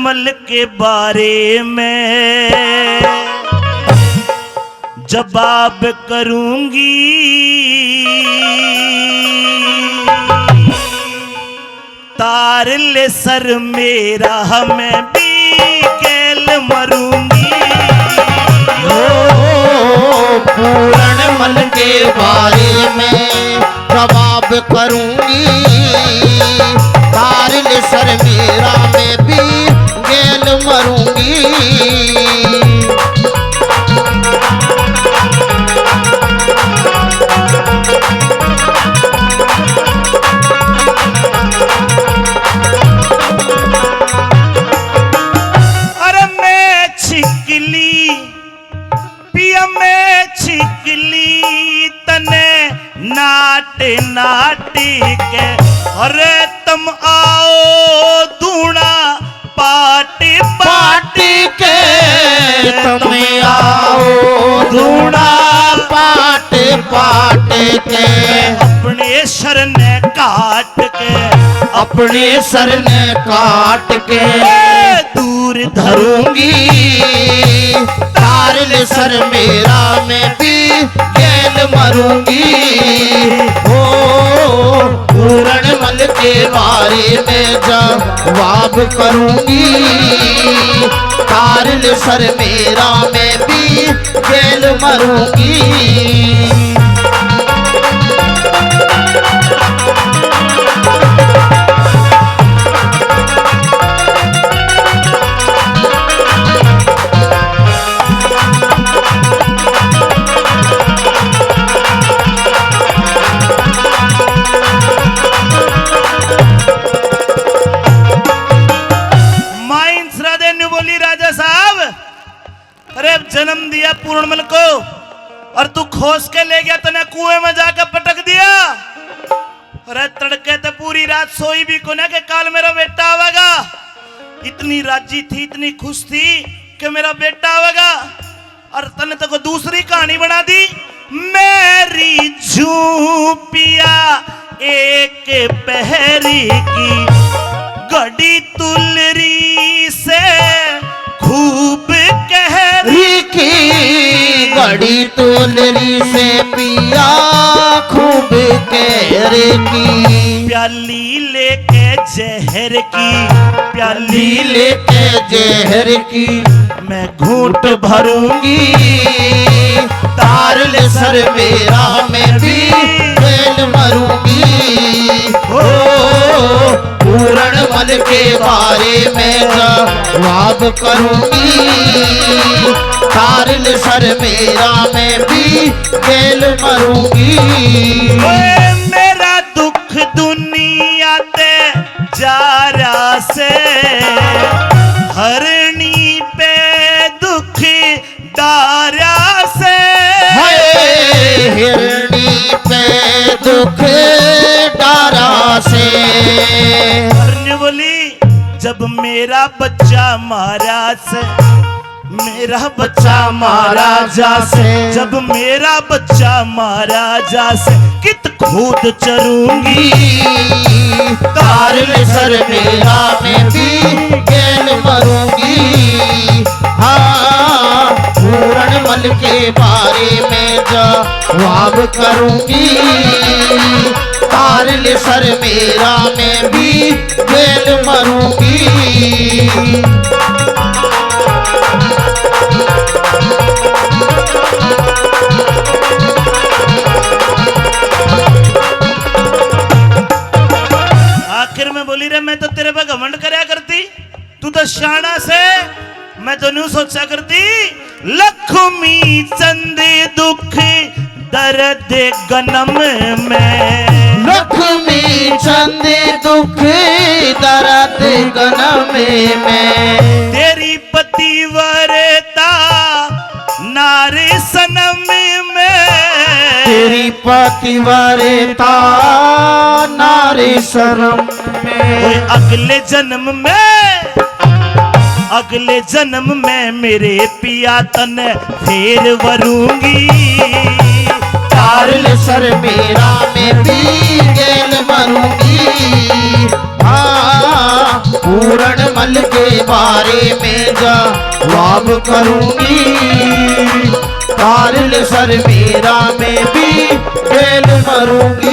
मल के बारे में जवाब करूंगी, तार ले सर मेरा मैं भी केल मरूंगी। पूर्ण मल के बारे में जवाब करूंगी, तार ले सर मेरा मैं भी केल मरूंगी। नाटे नाटी के अरे तुम आओ दूना पाटी पाटी के, तुम आओ दूना पाटे पाटे के। अपने सर ने काट के, अपने सर ने काट के दूर धरूंगी, तार ले सर मेरा मैं भी केल मरूंगी। ओ पूर्ण मल के बारे में जवाब करूंगी, तार ले सर मेरा मैं भी केल मरूंगी। जन्म दिया पूर्णमल को और तू खोस के ले गया, तने कुएं में जाकर पटक दिया। अरे तड़के तो पूरी रात सोई भी को ना कि काल मेरा बेटा आवेगा। इतनी राजी थी, इतनी खुश थी कि मेरा बेटा आवेगा, और तने तो को दूसरी कहानी बना दी। मेरी झूपिया एक पहरी की गड़ी तुलरी से खूब कहरी की, गड़ी तुलरी से पिया खूब कहरे की। प्याली लेके जहर की, प्याली लेके जहर की मैं घूंट भरूंगी, तार ले सर मेरा मैं भी केल मरूंगी। ओ पूर्ण मल के बारे में जवाब करूंगी, तार ले सर मेरा मैं भी केल मरूंगी। मेरा दुख दुनिया ते जारा से, हरणी पे दुख दारा से, हिरणी पे दुख दारा से। हरणी बोली जब मेरा बच्चा महाराज से, मेरा बच्चा महाराजा से, जब मेरा बच्चा महाराजा से कित खुद चरूंगी, तार ले सर मेरा मैं भी केल मरूंगी। हाँ पूर्ण मल के बारे में जवाब करूंगी, तार ले सर मेरा मैं भी केल मरूंगी। आखिर में बोली रे मैं तो तेरे पे घमंड करया करती, तू तो शाना से, मैं तो न्यू सोचा करती। लक्ष्मी चंद दुख दर्द गनम में, लक्ष्मी चंद दुख दर्द गनम में, तेरी पतिव्रता नारी सनम में, तेरी पतिव्रता नारी शर्म में। अगले जन्म में, अगले जन्म में मेरे पिया तन फेर वरूंगी, तार ले सर मेरा मैं भी केल मरूंगी। हाँ पूरणमल के बारे में जवाब करूंगी। तारल सर मेरा मैं भी जेल मरूंगी।